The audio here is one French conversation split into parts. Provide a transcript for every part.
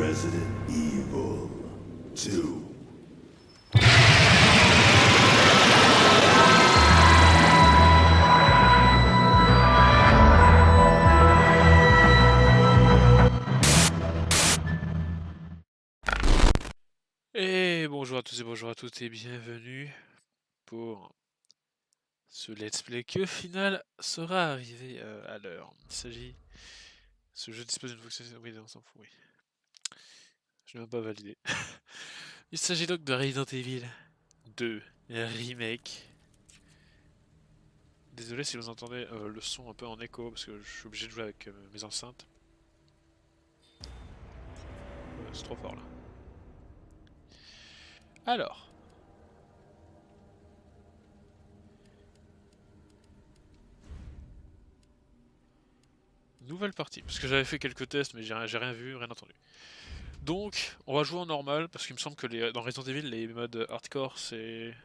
Resident Evil 2. Et bonjour à tous et bonjour à toutes et bienvenue pour ce let's play qui au final sera arrivé à l'heure. Il s'agit... Ce jeu dispose d'une fonctionnalité... Oui, on s'en fout, oui. Je n'ai même pas validé. Il s'agit donc de Resident Evil 2 Remake. Désolé si vous entendez le son un peu en écho parce que je suis obligé de jouer avec mes enceintes. C'est trop fort là. Alors... Nouvelle partie, parce que j'avais fait quelques tests mais j'ai rien vu, rien entendu. Donc, on va jouer en normal, parce qu'il me semble que dans Resident Evil, les modes hardcore, c'est...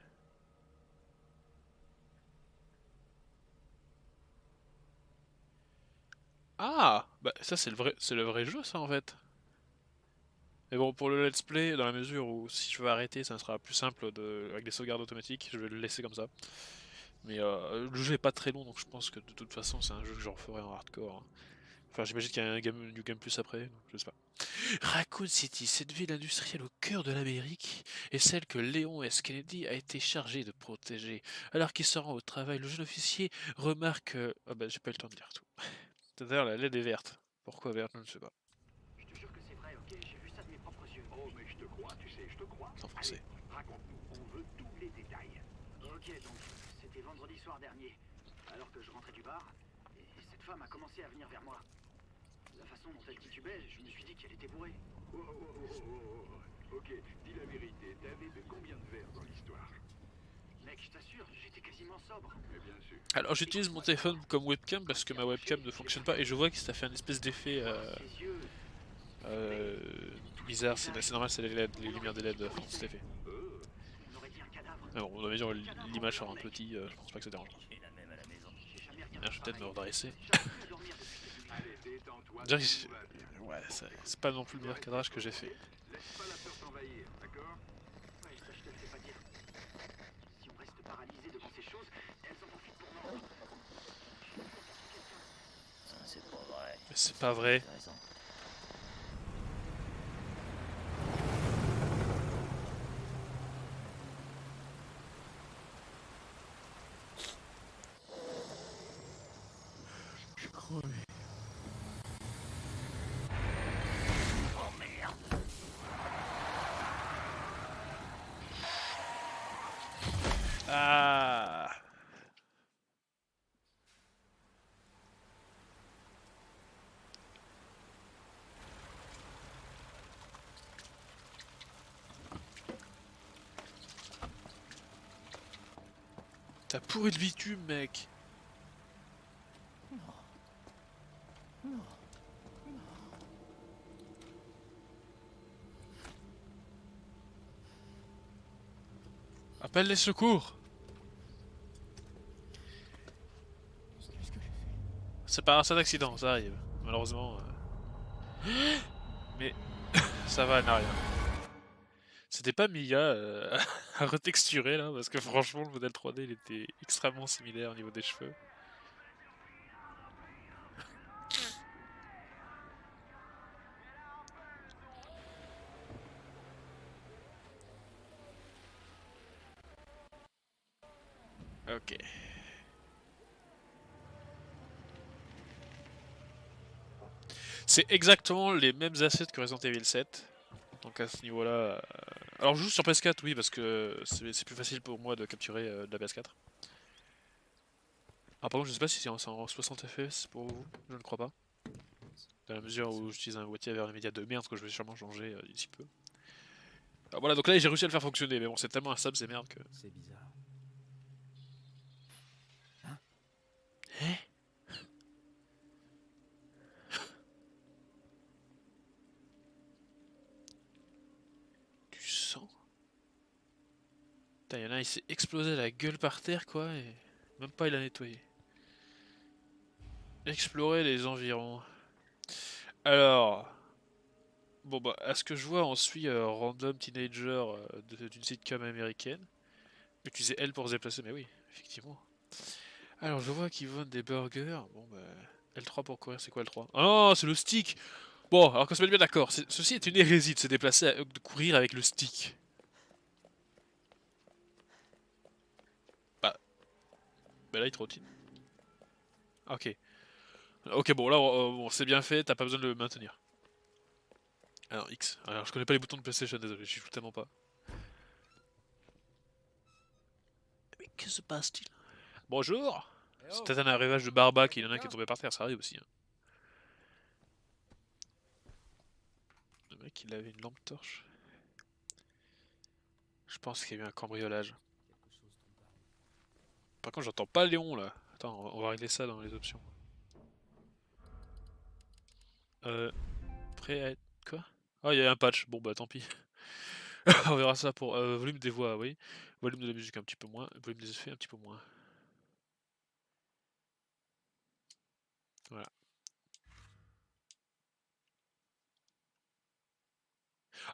Ah! Bah ça c'est le vrai jeu ça en fait. Mais bon, pour le let's play, dans la mesure où si je veux arrêter, ça sera plus simple avec des sauvegardes automatiques, je vais le laisser comme ça. Mais le jeu est pas très long, donc je pense que de toute façon c'est un jeu que je referai en hardcore, hein. Enfin, j'imagine qu'il y a un New Game Plus après, donc je sais pas. Raccoon City, cette ville industrielle au cœur de l'Amérique, est celle que Léon S. Kennedy a été chargé de protéger. Alors qu'il se rend au travail, le jeune officier remarque... Ah bah j'ai pas eu le temps de lire tout. D'ailleurs, la LED est verte. Pourquoi verte, je ne sais pas. Je te jure que c'est vrai, ok? J'ai vu ça de mes propres yeux. Oh, mais je te crois, tu sais, je te crois. C'est en Allez, français. raconte-nous, on veut tous les détails. Ok, donc c'était vendredi soir dernier. Alors que je rentrais du bar, et cette femme a commencé à venir vers moi. La façon dont elle titubait, je me suis dit qu'elle était bourrée. Oh, oh, oh, oh, oh, oh. Ok, dis la vérité, t'avais bu combien de verres dans l'histoire? Mec, je t'assure, j'étais quasiment sobre. Mais bien sûr. Alors j'utilise mon téléphone comme webcam parce que ma webcam ne fonctionne pas et je vois que ça fait un espèce d'effet Ses yeux, euh, bizarre. C'est normal, c'est les LED, les lumières des LED font cet effet. on aurait dit un cadavre. Mais bon, on va dire l'image sera un petit, je pense pas que ça dérange. J'ai jamais Je vais peut-être me redresser. J'arrive plus à dormir depuis ce début. Allez, détends-toi. On dirait que ouais, c'est pas non plus le meilleur cadrage que j'ai fait. Laisse pas la peur t'envahir, d'accord? Ouais, ça je te le fais pas dire. Si on reste paralysé devant ces choses, elles en profitent pour mordre. Ça, c'est pas vrai. Mais c'est pas vrai. T'as raison. Je crois. Ah. T'as pourri le bitume, mec. Appelle les secours. C'est pas un accident, ça arrive. Malheureusement. Mais ça va, elle n'a rien. C'était pas Mia à retexturer là, parce que franchement le modèle 3D il était extrêmement similaire au niveau des cheveux. Ok. C'est exactement les mêmes assets que Resident Evil 7. Donc à ce niveau-là... Alors je joue sur PS4, oui, parce que c'est plus facile pour moi de capturer de la PS4. Ah par contre je sais pas si c'est en 60 FPS pour vous, je ne crois pas. Dans la mesure où j'utilise un boîtier vers les médias de merde que je vais sûrement changer d'ici peu. Alors voilà, donc là j'ai réussi à le faire fonctionner, mais bon c'est tellement instable ces merdes que... C'est bizarre. Hein? Du sang? Putain, y'en a un, il s'est explosé la gueule par terre quoi, et même pas il a nettoyé. Explorer les environs. Alors... Bon bah, à ce que je vois, on suit Random Teenager d'une sitcom américaine. Utiliser L pour se déplacer, mais oui, effectivement. Alors je vois qu'ils vendent des burgers. Bon bah, L3 pour courir, c'est quoi L3? Ah non, c'est le stick! Bon, alors qu'on se mette bien d'accord, ceci est une hérésie de se déplacer, de courir avec le stick. Bah, bah là il trottine. Ok. Ok, bon là, bon, c'est bien fait, t'as pas besoin de le maintenir. Alors X. Alors je connais pas les boutons de PlayStation, désolé, j'y joue tellement pas. Mais que se passe-t-il? Bonjour! C'est peut-être un arrivage de Barbac, il y en a un qui est tombé par terre, ça arrive aussi. Hein. Le mec il avait une lampe torche. Je pense qu'il y a eu un cambriolage. Par contre j'entends pas Léon là. Attends, on va régler ça dans les options. Prêt à être... Quoi? Ah il y a un patch, bon bah tant pis. On verra ça pour volume des voix, oui. Volume de la musique un petit peu moins, volume des effets un petit peu moins. Voilà.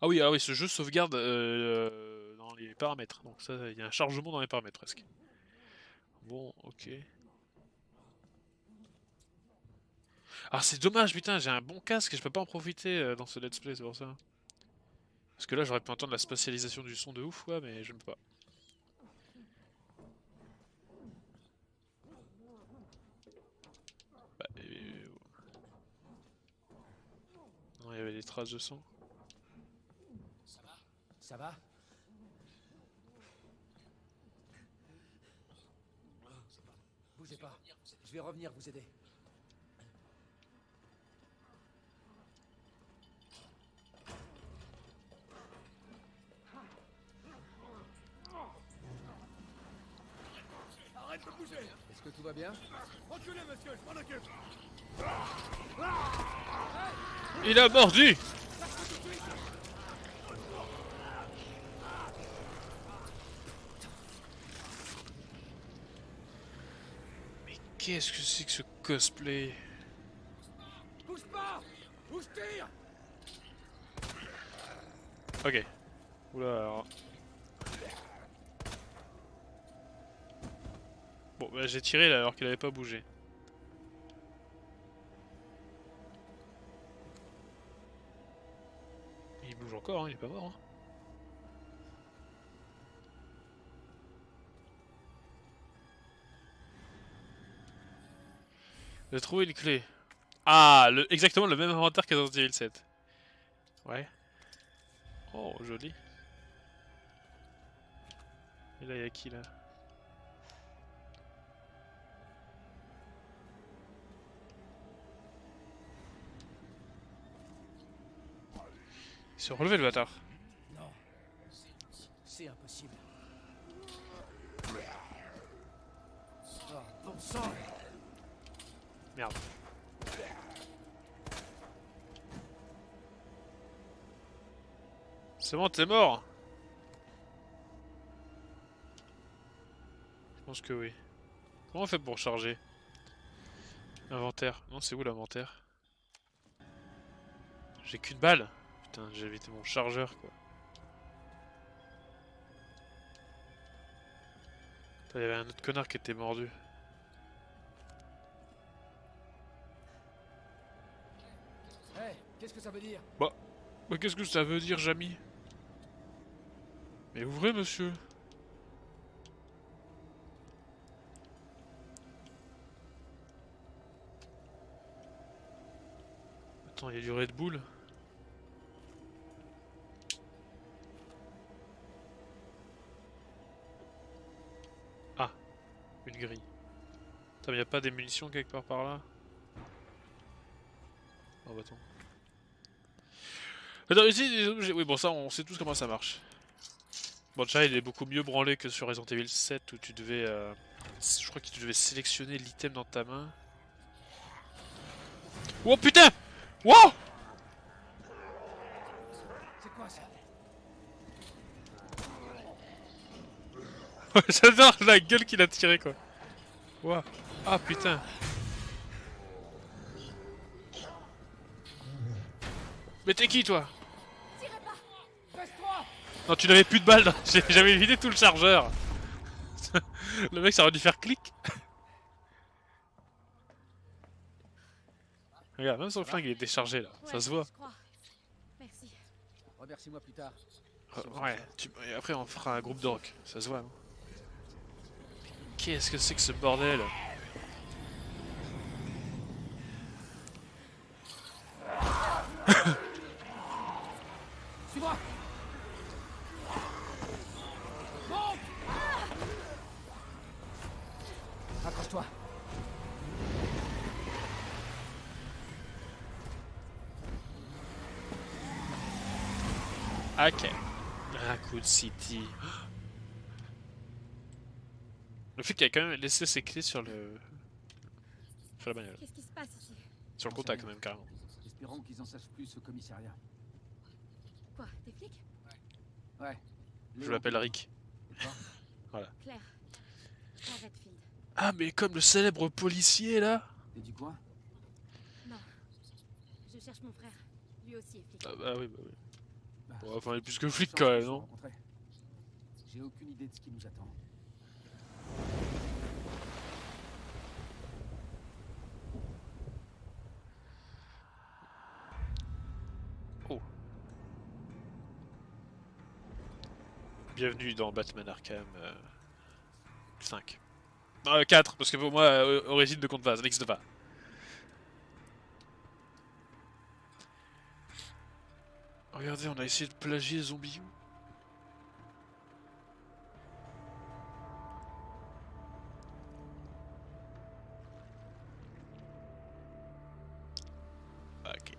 Ah oui, alors oui, ce jeu sauvegarde dans les paramètres. Donc ça, il y a un chargement dans les paramètres presque. Bon, ok. Ah c'est dommage, putain, j'ai un bon casque et je peux pas en profiter dans ce let's play, c'est pour ça. Parce que là, j'aurais pu entendre la spatialisation du son de ouf, ouais, mais je ne peux pas. Bah, non, il y avait des traces de sang. Ça va? Bougez pas. Je vais revenir vous aider. Arrête de bouger! Est-ce que tout va bien? Reculez, monsieur, je m'en occupe! Il a mordu! Mais qu'est-ce que c'est que ce cosplay? Bouge pas! Ou je tire! Ok. Oula alors. Bon bah j'ai tiré là alors qu'il avait pas bougé. Il bouge encore, hein, il est pas mort. Hein. J'ai trouvé une clé. Ah, exactement le même inventaire que dans Resident Evil 7. Ouais. Oh, joli. Et là, y'a qui là? Il s'est relevé le bâtard. Non. C'est impossible. Oh, bon sang! Merde. C'est bon, t'es mort? Je pense que oui. Comment on fait pour charger? Inventaire. Non, c'est où l'inventaire? J'ai qu'une balle. Putain, j'ai évité mon chargeur quoi. Il y avait un autre connard qui était mordu. Hey, qu'est-ce que ça veut dire? Bah qu'est-ce que ça veut dire, Jamy? Mais ouvrez, monsieur. Attends, il y a du Red Bull. Ah, une grille. Attends, mais y a pas des munitions quelque part par là? Oh, bâton. Attends, ici, des objets. Oui, bon, ça, on sait tous comment ça marche. Bon, déjà, il est beaucoup mieux branlé que sur Resident Evil 7 où tu devais. Je crois que tu devais sélectionner l'item dans ta main. Oh putain! Wow! C'est quoi ça? J'adore la gueule qu'il a tiré quoi. Wow. Ah putain. Mais t'es qui toi? Non, tu n'avais plus de balles, j'avais vidé tout le chargeur. Le mec, ça aurait dû faire clic. Regarde, même son flingue il est déchargé là, ça se voit. Je crois. Merci. Remercie-moi plus tard. Ouais, et après on fera un groupe de rock, ça se voit. Hein. Qu'est-ce que c'est que ce bordel? Suis-moi. Monte. Accroche-toi. Ok. Raccoon City. Le fait qu'il a quand même laissé ses clés sur le... Sur la bagnole. Qu'est-ce qui se passe ici? Sur le contact même carrément. Espérons qu'ils en sachent plus au commissariat. Quoi? Des flics? Ouais. Je l'appelle Rick. Et toi? Claire. Claire Redfield. Ah mais comme le célèbre policier là. T'es du coin? Non. Je cherche mon frère. Lui aussi est flic. Ah bah oui, bah oui. Bah, Bon, enfin il est plus que flic chance quand qu'on même, se soit non? rencontrés. J'ai aucune idée de ce qui nous attend. Oh. Bienvenue dans Batman Arkham 5. Non, 4, parce que pour moi, origine de compte phase, n'existe pas. Regardez, on a essayé de plagier Zombie. Ok.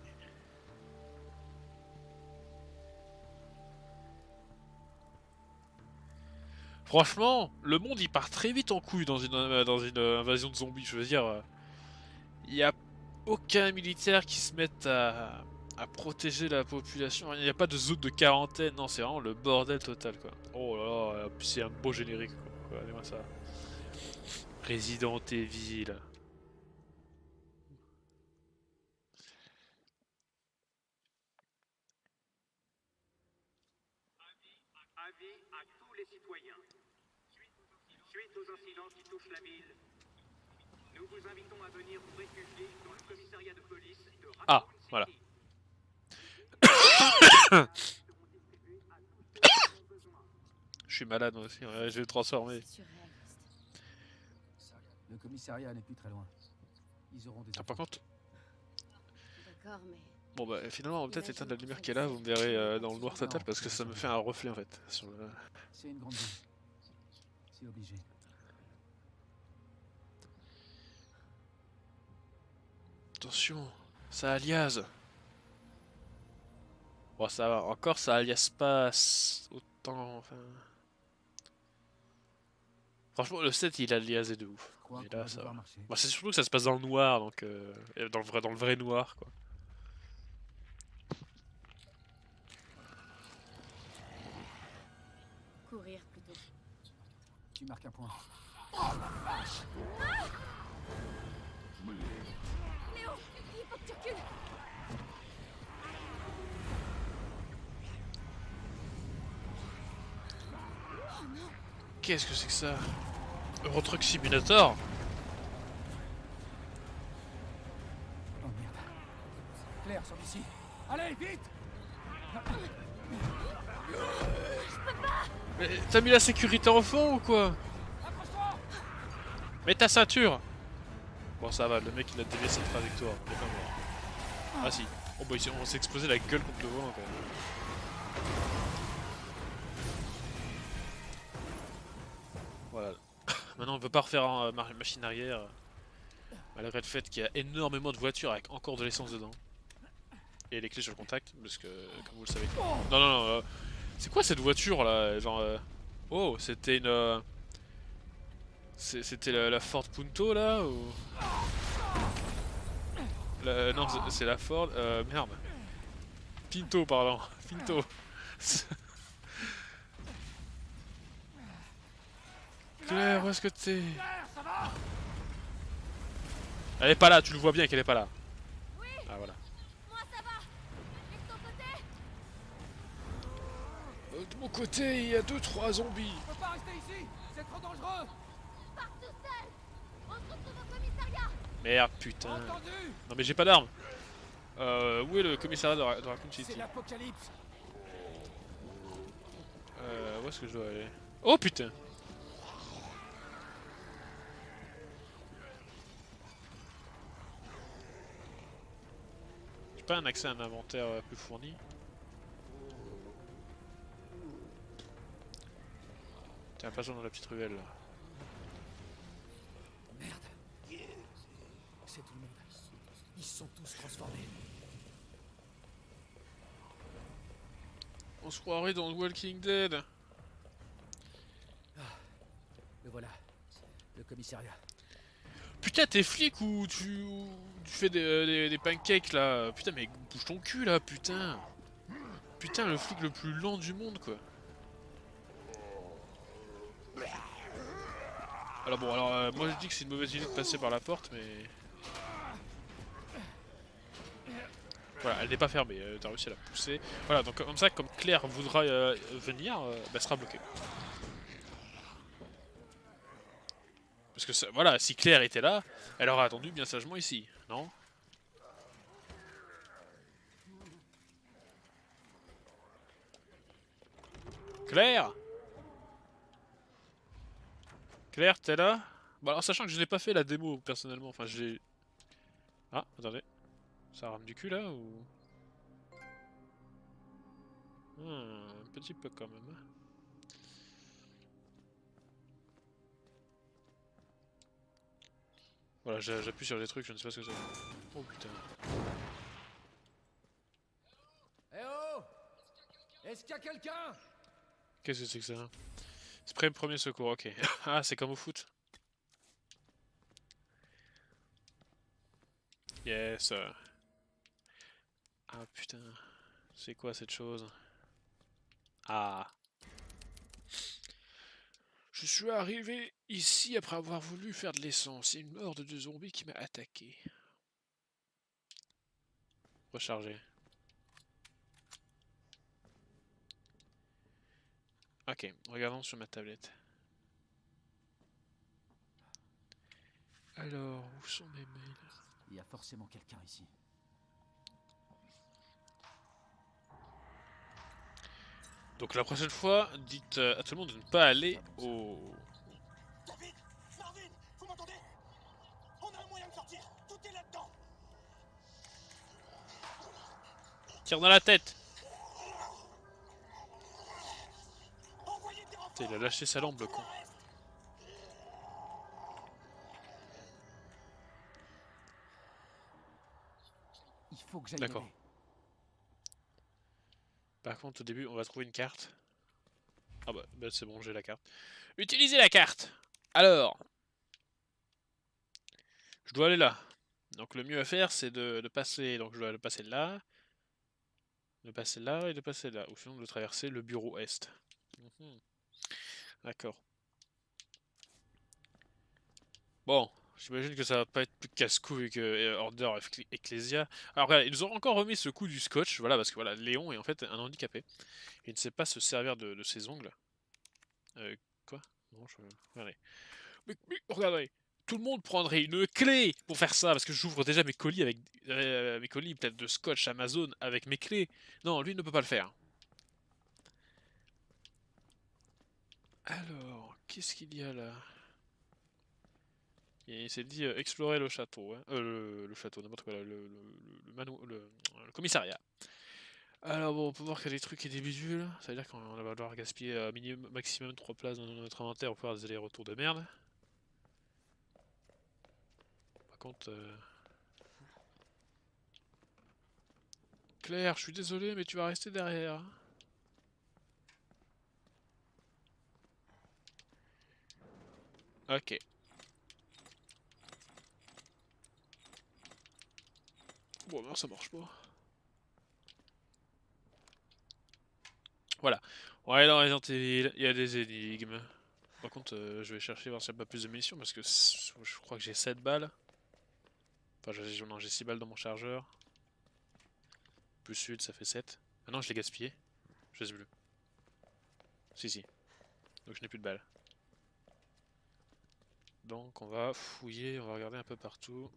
Franchement, le monde il part très vite en couille dans une invasion de zombies. Je veux dire, il n'y a aucun militaire qui se mette à protéger la population. Il n'y a pas de zone de quarantaine. Non, c'est vraiment le bordel total quoi. Oh là là, c'est un beau générique quoi. Regardez-moi ça. Resident Evil. Avis à tous les citoyens. Suite aux incidents qui touchent la ville, nous vous invitons à venir vous réfugier dans le commissariat de police de Raccoon Ah, City. voilà. Je suis malade moi aussi, ouais, je vais le transformer. C'est surréaliste. Le commissariat n'est plus très loin. Ils auront des... Ah, par contre, D'accord, mais... bon bah finalement on va peut-être éteindre la lumière qui est là, vous me verrez dans le noir total parce que ça me fait un reflet en fait sur le... C'est une grande ville. C'est obligé. Attention, ça aliase. Bon ça va, encore ça aliase pas autant, enfin... Franchement le 7 il aliasé de ouf. Je crois Mais qu'on là va ça devoir va. marcher. Bah, c'est surtout que ça se passe dans le noir, donc dans le vrai noir quoi. Courir plutôt. Tu marques un point. Léo, il faut que tu recules. Qu'est-ce que c'est que ça? Euro Truck Simulator? Oh merde. Claire, sors d'ici. Allez, vite! Mais t'as mis la sécurité en fond ou quoi? Accroche-toi! Mets ta ceinture! Bon ça va, le mec il a dévié cette trajectoire, il est pas mort. Ah si. Oh bah on s'est explosé la gueule contre le volant quand même. Voilà. Maintenant on peut pas refaire en machine arrière. Malgré le fait qu'il y a énormément de voitures avec encore de l'essence dedans. Et les clés sur le contact, parce que comme vous le savez. Non non non, c'est quoi cette voiture là? Genre oh c'était une... C'était la Ford Punto là ou... Non c'est la Ford... merde. Pinto pardon. Pinto. Claire, où est-ce que t'es? Elle est pas là, tu le vois bien qu'elle est pas là. Oui, Ah voilà. moi ça va. Et de ton côté? mon côté, il y a 2-3 zombies. On peut pas rester ici. C'est trop dangereux. Pars tout seul. On se retrouve au commissariat. Merde, putain. Entendu. Non mais j'ai pas d'armes. Où est le commissariat de Raccoon C'est City? l'apocalypse. Où est-ce que je dois aller? Oh putain! J'ai pas un accès à un inventaire plus fourni? Tiens, passons dans la petite ruelle là. Merde. C'est tout le monde. Ils se sont tous transformés. On se croirait dans Walking Dead! Le voilà. Le commissariat. Putain, t'es flic ou tu fais des pancakes là? Putain, mais bouge ton cul là, putain! Putain, le flic le plus lent du monde quoi! Alors bon, moi je dis que c'est une mauvaise idée de passer par la porte, mais... Voilà, elle n'est pas fermée, t'as réussi à la pousser. Voilà, donc comme ça, comme Claire voudra venir, bah, elle sera bloquée. Parce que voilà, si Claire était là, elle aurait attendu bien sagement ici, non? Claire? Claire, t'es là? Bon alors sachant que je n'ai pas fait la démo personnellement, enfin j'ai... Ah, attendez. Ça rame du cul là ou... Un petit peu quand même. Voilà, j'appuie sur les trucs, je ne sais pas ce que c'est. Oh putain. Eh oh! Est-ce qu'il y a quelqu'un? Qu'est-ce que c'est que ça? Spray premier secours, ok. Ah, c'est comme au foot. Yes. Ah putain. C'est quoi cette chose? Ah. Je suis arrivé ici après avoir voulu faire de l'essence. Il y a une horde de zombies qui m'a attaqué. Recharger. Ok, regardons sur ma tablette. Alors, où sont mes mails? Il y a forcément quelqu'un ici. Donc la prochaine fois, dites à tout le monde de ne pas aller au... David, Marvin, vous m'entendez? On a un moyen de sortir. Tout est là-dedans. Tire dans la tête! Envoyez des renforts. Putain, il a lâché sa lampe, le con. Il faut que j'aille D'accord. l'aider. Par contre, au début, on va trouver une carte. Ah bah c'est bon, j'ai la carte. Utilisez la carte! Alors... Je dois aller là. Donc le mieux à faire, c'est de passer... Donc je dois le passer là. De passer là et de passer là. Ou sinon de traverser le bureau est. D'accord. Bon, j'imagine que ça va pas être plus casse-couille que Order Ecclesia. Alors regarde, ils nous ont encore remis ce coup du scotch, voilà, parce que voilà, Léon est en fait un handicapé. Il ne sait pas se servir de ses ongles. Quoi? Non, je... Regardez. Mais regardez, tout le monde prendrait une clé pour faire ça, parce que j'ouvre déjà mes colis avec... mes colis peut-être de scotch Amazon avec mes clés. Non, lui ne peut pas le faire. Alors, qu'est-ce qu'il y a là? Et il s'est dit explorer le château, hein. Le château, n'importe quoi, le commissariat. Alors bon, on peut voir qu'il y a des trucs et des bidules. Ça veut dire qu'on va devoir gaspiller maximum 3 places dans notre inventaire pour faire des allers-retours de merde. Par contre... Claire, je suis désolé, mais tu vas rester derrière. Ok. Bon, non, ça marche pas. Voilà. On va aller dans Resident Evil, il y a des énigmes. Par contre, je vais chercher voir s'il n'y a pas plus de munitions parce que je crois que j'ai 7 balles. Enfin, non, j'ai 6 balles dans mon chargeur. Plus sud, ça fait 7. Ah non, je l'ai gaspillé. Je sais plus. Si, si. Donc je n'ai plus de balles. Donc on va fouiller, on va regarder un peu partout.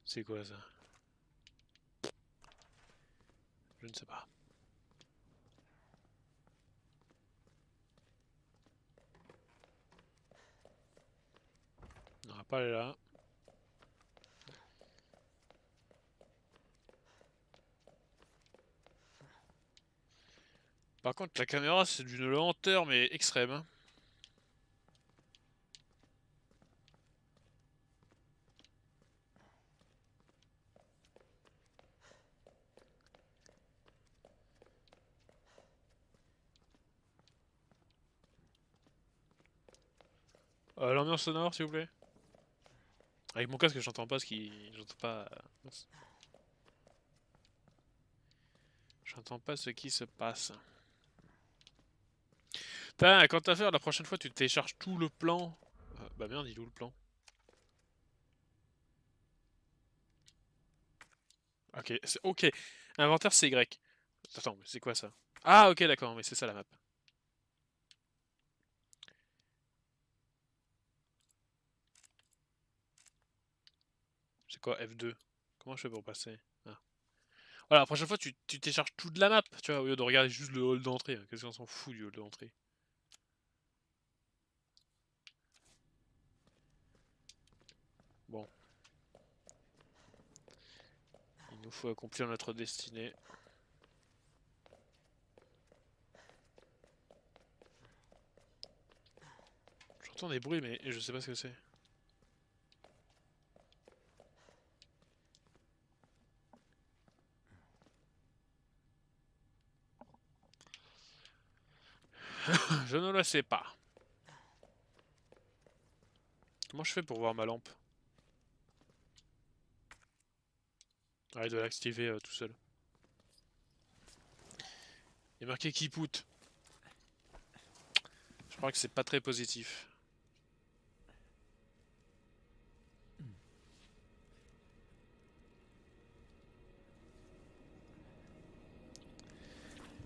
C'est quoi ça? Je ne sais pas. On va pas aller là. Par contre, la caméra, c'est d'une lenteur, mais extrême. Hein. L'ambiance sonore, s'il vous plaît. Avec mon casque, j'entends pas ce qui... J'entends pas... mince. J'entends pas ce qui se passe. Putain, quand t'as fait la prochaine fois, tu télécharges tout le plan. Bah merde, il est où le plan? Ok, ok. Inventaire, c'est Y. Attends, mais c'est quoi ça? Ah, ok, d'accord, mais c'est ça la map. C'est quoi F2? Comment je fais pour passer? Ah. Voilà, la prochaine fois, tu télécharges toute la map, tu vois, au lieu de regarder juste le hall d'entrée. Qu'est-ce qu'on s'en fout du hall d'entrée? Bon. Il nous faut accomplir notre destinée. J'entends des bruits, mais je sais pas ce que c'est. Je ne le sais pas. Comment je fais pour voir ma lampe? Ah, il doit l'activer tout seul. Il est marqué keep out. Je crois que c'est pas très positif.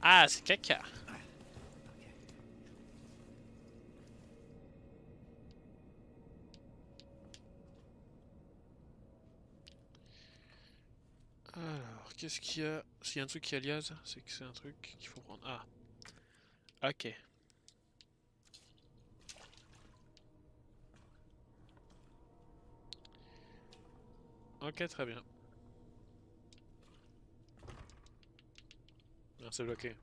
Ah, c'est caca. Alors, qu'est-ce qu'il y a? S'il y a un truc qui alias, c'est que c'est un truc qu'il faut prendre. Ah, ok. Ok, très bien. Non, c'est bloqué.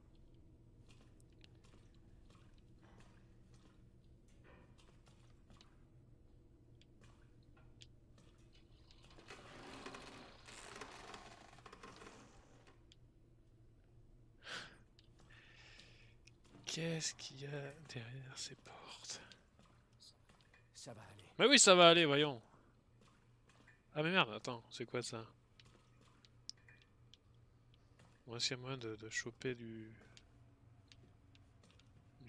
Qu'est-ce qu'il y a derrière ces portes? Ça va aller. Mais oui, ça va aller, voyons. Ah mais merde, attends, c'est quoi ça? Bon, est-ce qu'il y a moyen de choper du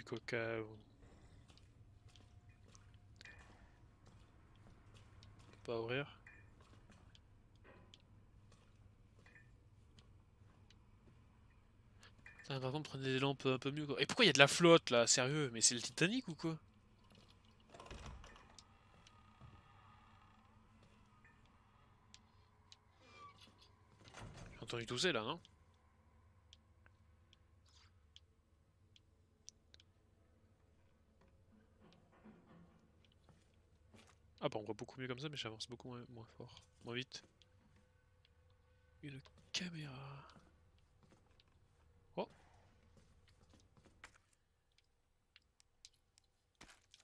coca ou... Pas ouvrir? Putain, par contre, prenez des lampes un peu mieux quoi. Et pourquoi il y a de la flotte là? Sérieux? Mais c'est le Titanic ou quoi? J'ai entendu tousser là, non? Ah bah on voit beaucoup mieux comme ça, mais j'avance beaucoup moins fort. Moins vite. Une caméra. Oh!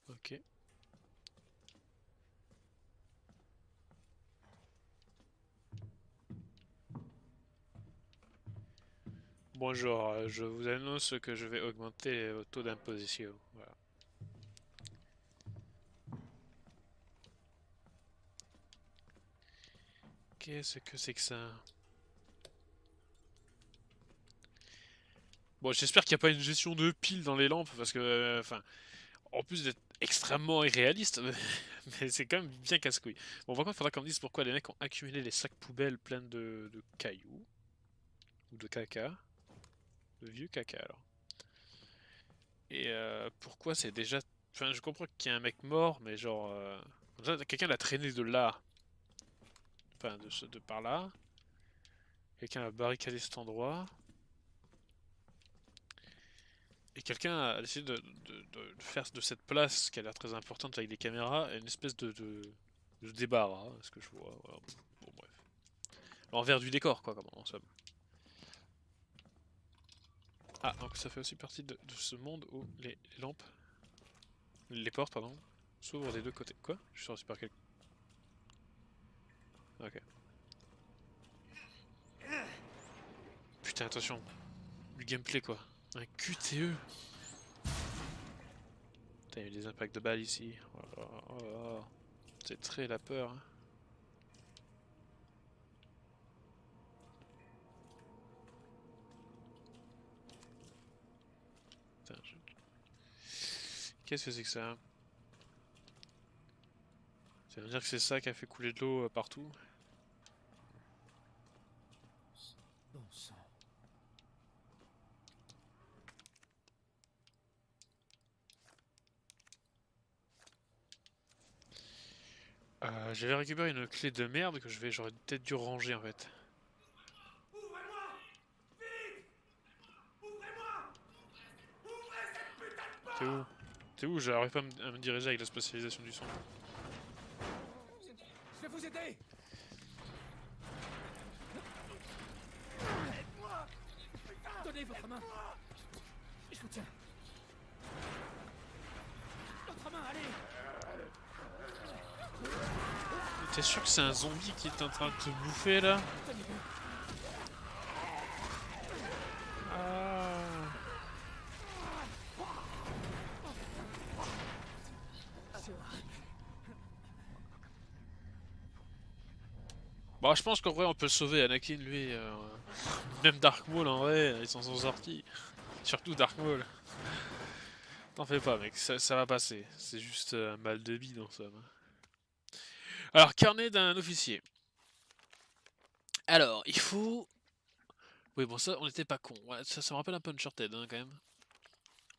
Ok. Bonjour, je vous annonce que je vais augmenter le taux d'imposition. Voilà. Qu'est-ce que c'est que ça? Bon, j'espère qu'il n'y a pas une gestion de piles dans les lampes, parce que, enfin, en plus d'être extrêmement irréaliste, mais c'est quand même bien casse-couille. Bon, par contre, il faudra qu'on me dise pourquoi les mecs ont accumulé les sacs poubelles pleins de cailloux. Ou de caca. De vieux caca alors. Et pourquoi c'est déjà... Enfin, je comprends qu'il y a un mec mort, mais genre... quelqu'un l'a traîné de là. Enfin, de par là. Quelqu'un a barricadé cet endroit. Et quelqu'un a décidé de faire de cette place, qui a l'air très importante avec des caméras, une espèce de débarras, ce que je vois. Voilà. Bon, bref. L'envers du décor, quoi, comme en somme. Ah, donc ça fait aussi partie de ce monde où les lampes, les portes, pardon, s'ouvrent des deux côtés. Quoi? Je suis sorti par quel... Ok. Putain, attention. Du gameplay, quoi. Un QTE. Putain, il y a eu des impacts de balles ici. Oh là là, oh là là. C'est très la peur. Hein. Putain, qu'est-ce que c'est que ça? Ça veut dire que c'est ça qui a fait couler de l'eau partout? Bon sang. J'avais récupéré une clé de merde que j'aurais peut-être dû ranger en fait. Ouvrez-moi! Vite! Ouvrez-moi! Ouvrez cette putain de porte! T'es où? T'es où? J'arrive pas à me diriger avec la spatialisation du son. Je vais vous aider. Donnez votre main. Je vous tiens. L'autre main, allez. T'es sûr que c'est un zombie qui est en train de te bouffer là? Tenez-vous. Ah. Bon, je pense qu'en vrai on peut le sauver. Anakin, lui, même Dark Maul en vrai, ils s'en sont sortis. Surtout Dark Maul. T'en fais pas, mec, ça va passer. C'est juste un mal de bide en somme. Alors, carnet d'un officier. Alors, il faut... Oui, bon, ça, on n'était pas con. Ouais, ça me rappelle un peu Uncharted, hein, quand même.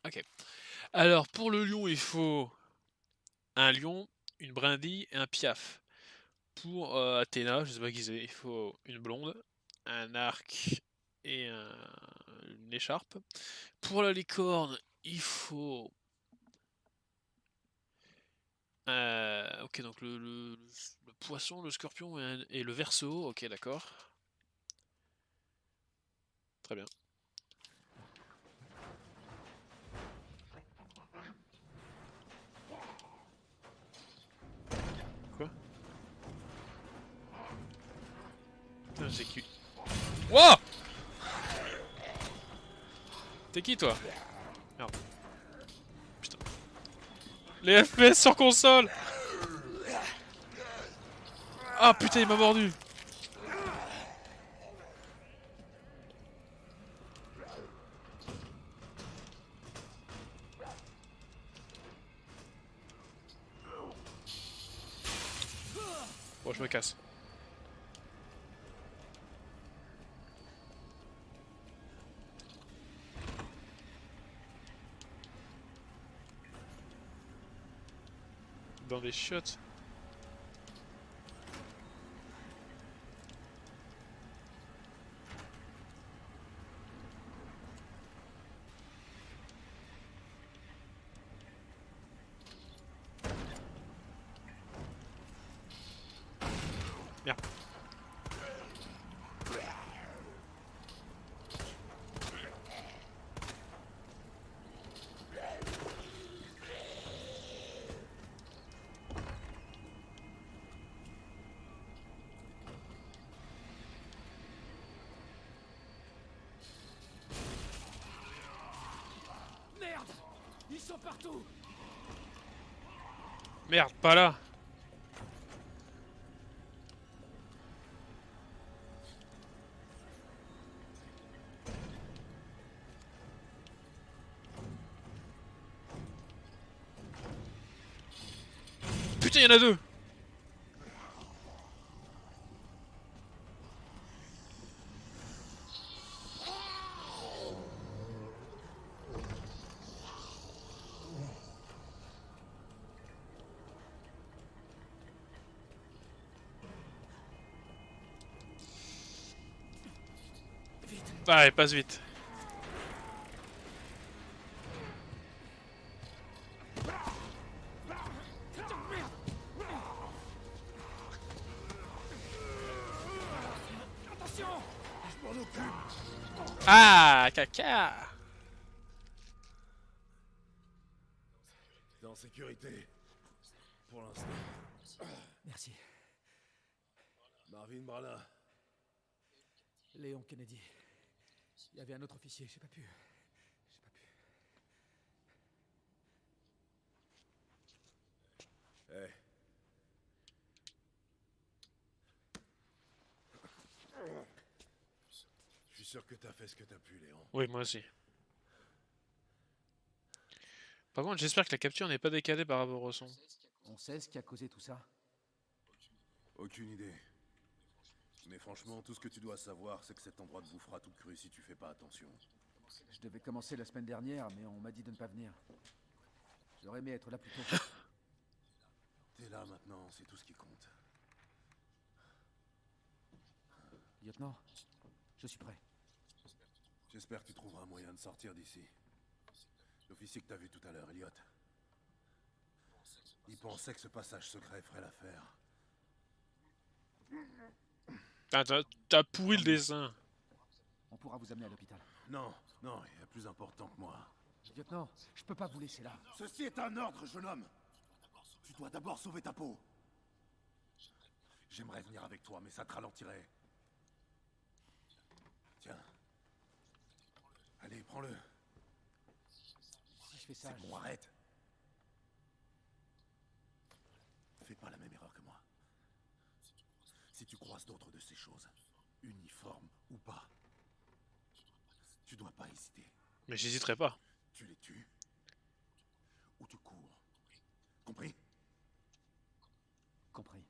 Ok. Alors, pour le lion, il faut un lion, une brindille et un piaf. Pour Athéna, je sais pas qui c'est, il faut une blonde, un arc et une écharpe. Pour la licorne, il faut... ok, donc le poisson, le scorpion et le verseau, ok, d'accord. Très bien. Quoi? Putain, c'est qui? Wouah! T'es qui toi? Merde. Putain. Les FPS sur console! Ah putain, il m'a mordu! Bon, je me casse. Dans des chiottes. Merde. Merde. Ils sont partout. Merde, pas là! Putain, il y en a deux! Allez, passe vite. Attention! Je m'en occupe. Ah, caca. T'es en sécurité. Pour l'instant. Merci. Marvin Bralin. Léon Kennedy. Il y avait un autre officier, j'ai pas pu. Eh. Je suis sûr que t'as fait ce que t'as pu, Léon. Oui, moi aussi. Par contre, j'espère que la capture n'est pas décalée par rapport au son. On sait ce qui a causé tout ça? Aucune idée. Mais franchement, tout ce que tu dois savoir, c'est que cet endroit te bouffera toute crue si tu fais pas attention. Je devais commencer la semaine dernière, mais on m'a dit de ne pas venir. J'aurais aimé être là plus tôt. T'es là maintenant, c'est tout ce qui compte. Lieutenant, je suis prêt. J'espère que tu trouveras un moyen de sortir d'ici. L'officier que t'as vu tout à l'heure, Elliot. Il pensait que ce passage secret ferait l'affaire. T'as pourri le dessin. On pourra vous amener à l'hôpital. Non, non, il y a plus important que moi. Lieutenant, je peux pas vous laisser là. Ceci est un ordre, jeune homme. Tu dois d'abord sauver ta peau. J'aimerais venir avec toi, mais ça te ralentirait. Tiens. Allez, prends-le. Si je fais ça, C'est bon, arrête. Fais pas la même erreur que moi. Si tu croises d'autres de ces choses, uniformes ou pas, tu dois pas hésiter. Mais j'hésiterai pas. Tu les tues ou tu cours. Compris? Compris.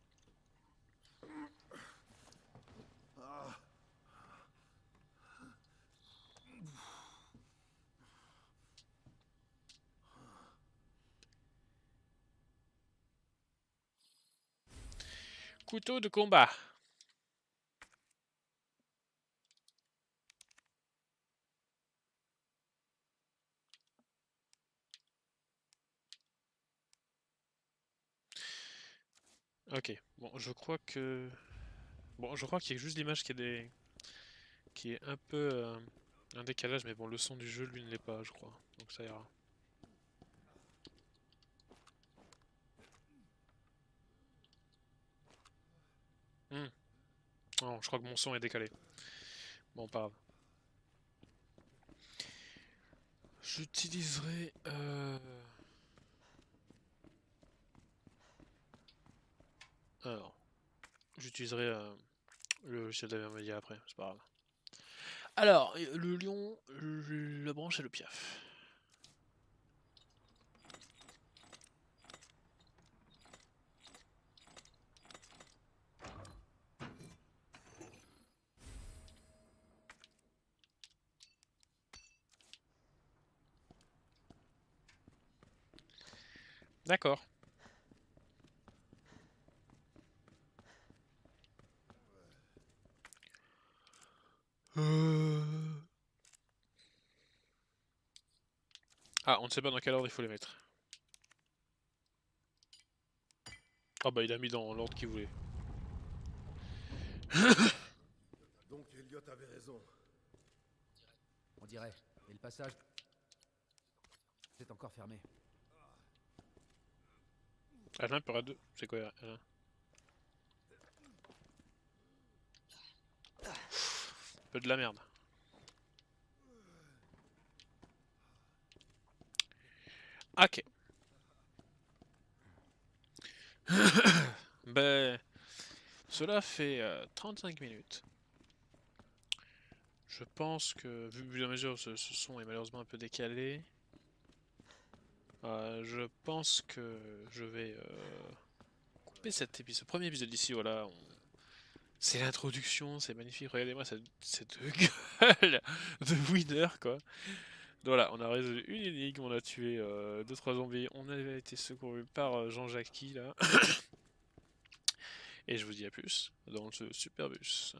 Couteau de combat. Ok, bon, je crois que... Bon, je crois qu'il y a juste l'image qui est un peu un décalage, mais bon, le son du jeu, lui, ne l'est pas, je crois. Donc ça ira. Non, je crois que mon son est décalé. Bon, pas grave. J'utiliserai... Alors, j'utiliserai le chef d'intermédiaire après, c'est pas grave. Alors, le lion, la branche et le piaf. D'accord. Ah, on ne sait pas dans quel ordre il faut les mettre. Ah bah il a mis dans l'ordre qu'il voulait. Donc Elliot avait raison. On dirait. Et le passage... c'est encore fermé. Alain peur à deux. C'est quoi Alain? Un peu de la merde. Ok. Ben, cela fait 35 minutes. Je pense que, vu la mesure, ce son est malheureusement un peu décalé. Je pense que je vais couper ce premier épisode d'ici. Voilà, c'est l'introduction, c'est magnifique. Regardez-moi cette gueule de winner, quoi. Donc voilà, on a résolu une énigme, on a tué 2-3 zombies, on a été secouru par Jean-Jacques là. Et je vous dis à plus dans ce super bus.